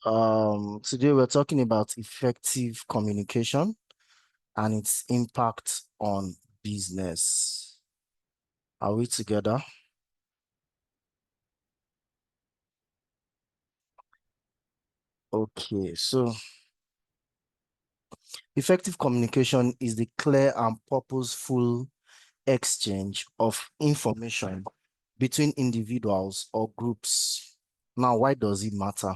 Today we're talking about effective communication and its impact on business. Are we together? Okay, so effective communication is the clear and purposeful exchange of information between individuals or groups. Now, why does it matter?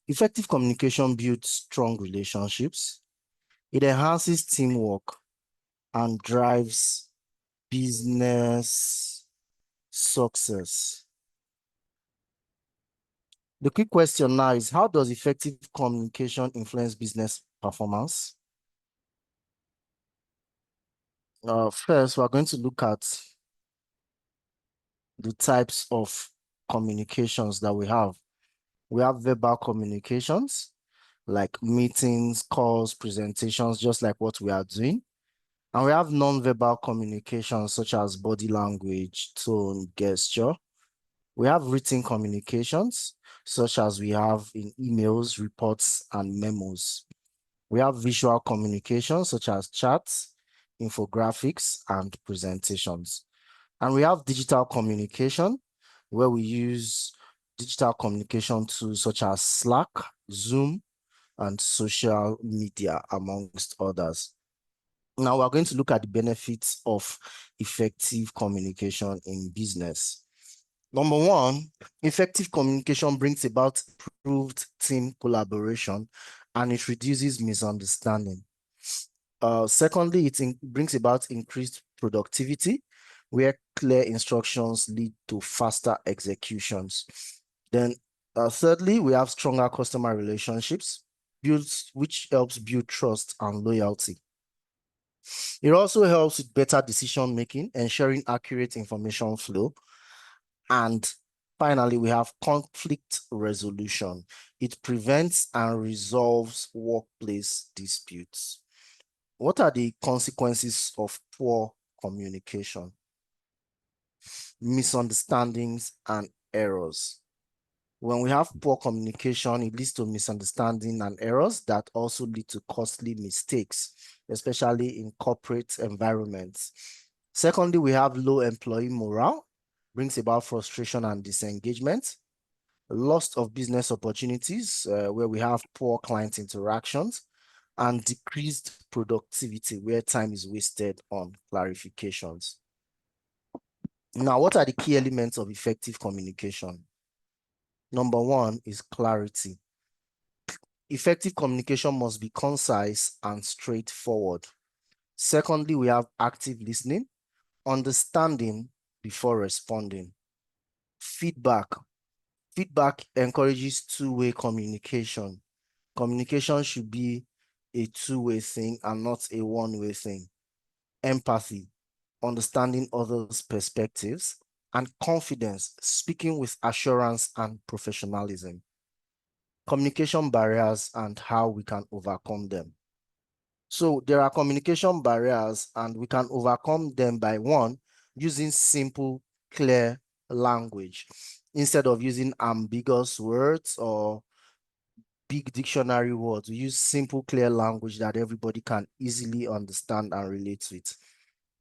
Effective communication builds strong relationships. It enhances teamwork and drives business success. The quick question now is, how does effective communication influence business performance? First, we're going to look at the types of communications that we have. We have verbal communications, like meetings, calls, presentations, just like what we are doing. And we have non-verbal communications, such as body language, tone, gesture. We have written communications, such as we have in emails, reports, and memos. We have visual communication, such as charts, infographics, and presentations. And we have digital communication, where we use digital communication tools such as Slack, Zoom, and social media, amongst others. Now we're going to look at the benefits of effective communication in business. Number one, effective communication brings about improved team collaboration and it reduces misunderstanding. Secondly, it brings about increased productivity, where clear instructions lead to faster executions. Then, thirdly, we have stronger customer relationships, which helps build trust and loyalty. It also helps with better decision making, ensuring accurate information flow. And finally, we have conflict resolution. It prevents and resolves workplace disputes. What are the consequences of poor communication? Misunderstandings and errors. When we have poor communication, it leads to misunderstanding and errors that also lead to costly mistakes, especially in corporate environments. Secondly, we have low employee morale, brings about frustration and disengagement. Loss of business opportunities, where we have poor client interactions, and decreased productivity, where time is wasted on clarifications. Now, what are the key elements of effective communication? Number one is clarity. Effective communication must be concise and straightforward. Secondly, we have active listening, understanding before responding. Feedback. Feedback encourages two-way communication. Communication should be a two-way thing and not a one-way thing. Empathy, understanding others' perspectives, and confidence, speaking with assurance and professionalism. Communication barriers and how we can overcome them. So there are communication barriers and we can overcome them by one, using simple, clear language instead of using ambiguous words or big dictionary words. We use simple, clear language that everybody can easily understand and relate with.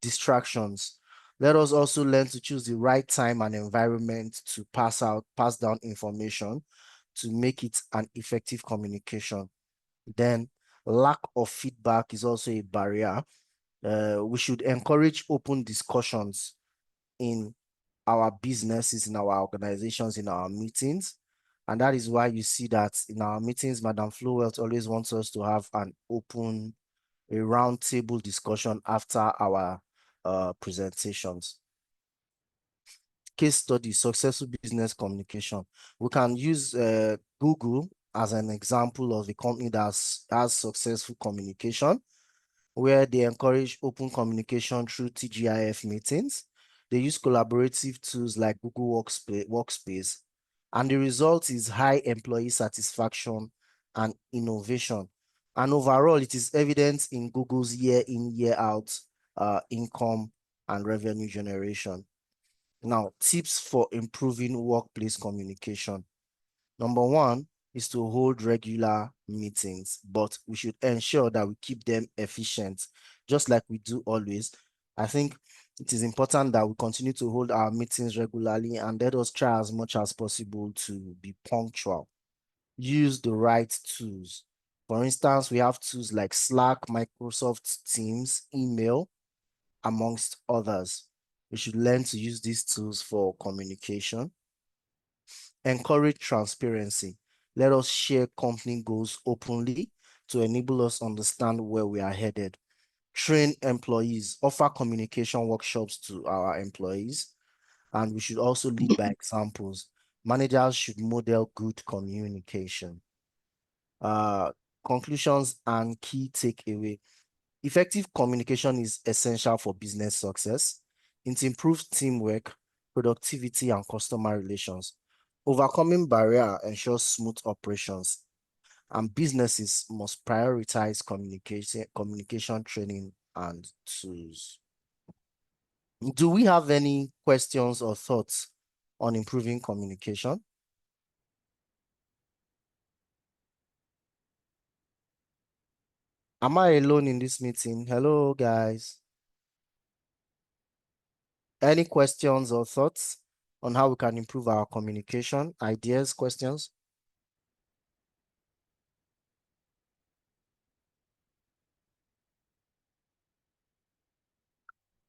Distractions. Let us also learn to choose the right time and environment to pass down information to make it an effective communication. Then lack of feedback is also a barrier. We should encourage open discussions in our businesses, in our organizations, in our meetings. And that is why you see that in our meetings, Madam Flowealth always wants us to have a round table discussion after our presentations. Case study, successful business communication. We can use Google as an example of a company that has successful communication, where they encourage open communication through TGIF meetings. They use collaborative tools like Google Workspace, and the result is high employee satisfaction and innovation. And overall, it is evident in Google's year in, year out income and revenue generation. Now, tips for improving workplace communication. Number one, is to hold regular meetings, but we should ensure that we keep them efficient, just like we do always. I think it is important that we continue to hold our meetings regularly, and let us try as much as possible to be punctual. Use the right tools. For instance, we have tools like Slack, Microsoft Teams, email, amongst others. We should learn to use these tools for communication. Encourage transparency. Let us share company goals openly to enable us understand where we are headed. Train employees, offer communication workshops to our employees, and we should also lead by examples. Managers should model good communication. Uh, Conclusions and key takeaway. Effective communication is essential for business success. It improves teamwork, productivity, and customer relations. Overcoming barrier ensures smooth operations, and businesses must prioritize communication training and tools. Do we have any questions or thoughts on improving communication? Am I alone in this meeting? Hello, guys. Any questions or thoughts on how we can improve our communication? Ideas, questions?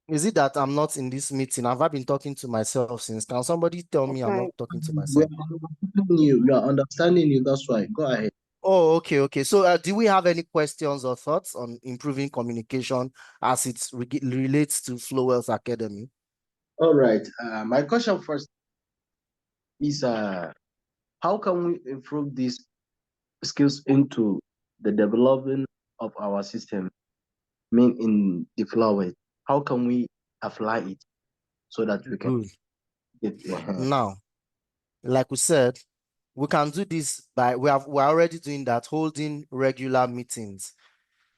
Is it that I'm not in this meeting? Have I been talking to myself since? Can somebody tell me I'm not talking to We myself? are understanding you. We are understanding you. That's why. Go ahead. Oh, okay, okay. So do we have any questions or thoughts on improving communication as it relates to Flowealth Academy? All right. My question first is how can we improve these skills into the development of our system? I mean, in the flower, how can we apply it so that we can Good. get Now, like we said, we can do this by we're already doing that, holding regular meetings.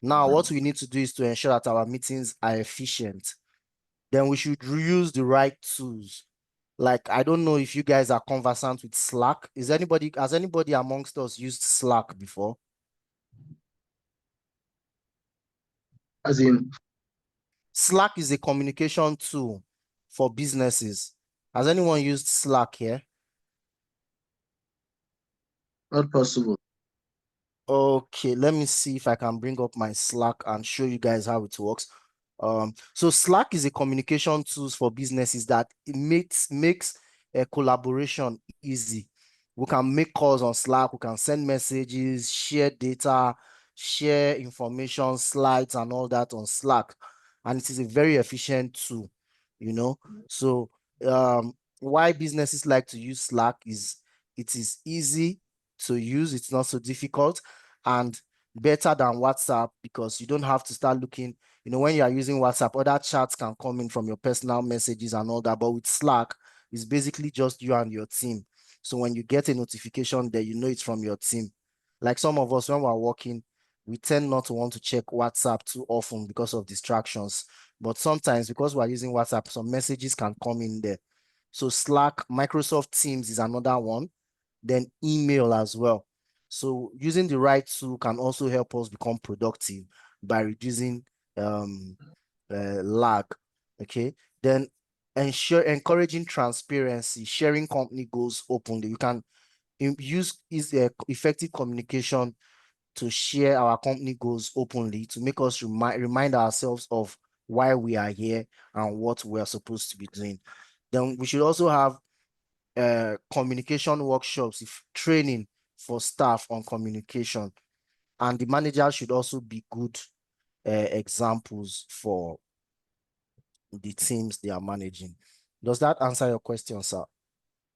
Now, what we need to do is to ensure that our meetings are efficient. Then we should use the right tools. Like, I don't know if you guys are conversant with Slack. Has anybody amongst us used Slack before? as in Slack is a communication tool for businesses. Has anyone used Slack here? not possible. Okay, let me see if I can bring up my Slack and show you guys how it works. So Slack is a communication tools for businesses that it makes a collaboration easy. We can make calls on Slack, we can send messages, share data, share information, slides, and all that on Slack. And it is a very efficient tool, you know. So why businesses like to use Slack is it is easy to use, it's not so difficult, and better than WhatsApp because you don't have to start looking, when you are using WhatsApp, other chats can come in from your personal messages and all that. But with Slack, it's basically just you and your team. So when you get a notification there, you know it's from your team. Like some of us, when we're working, we tend not to want to check WhatsApp too often because of distractions. But sometimes, because we're using WhatsApp, some messages can come in there. So Slack, Microsoft Teams is another one, then email as well. So using the right tool can also help us become productive by reducing lag. Okay. Then encouraging transparency, sharing company goals openly. We can use effective communication to share our company goals openly to make us remind ourselves of why we are here and what we're supposed to be doing. Then we should also have communication workshops, if training for staff on communication, and the manager should also be good examples for the teams they are managing. Does that answer your question, sir?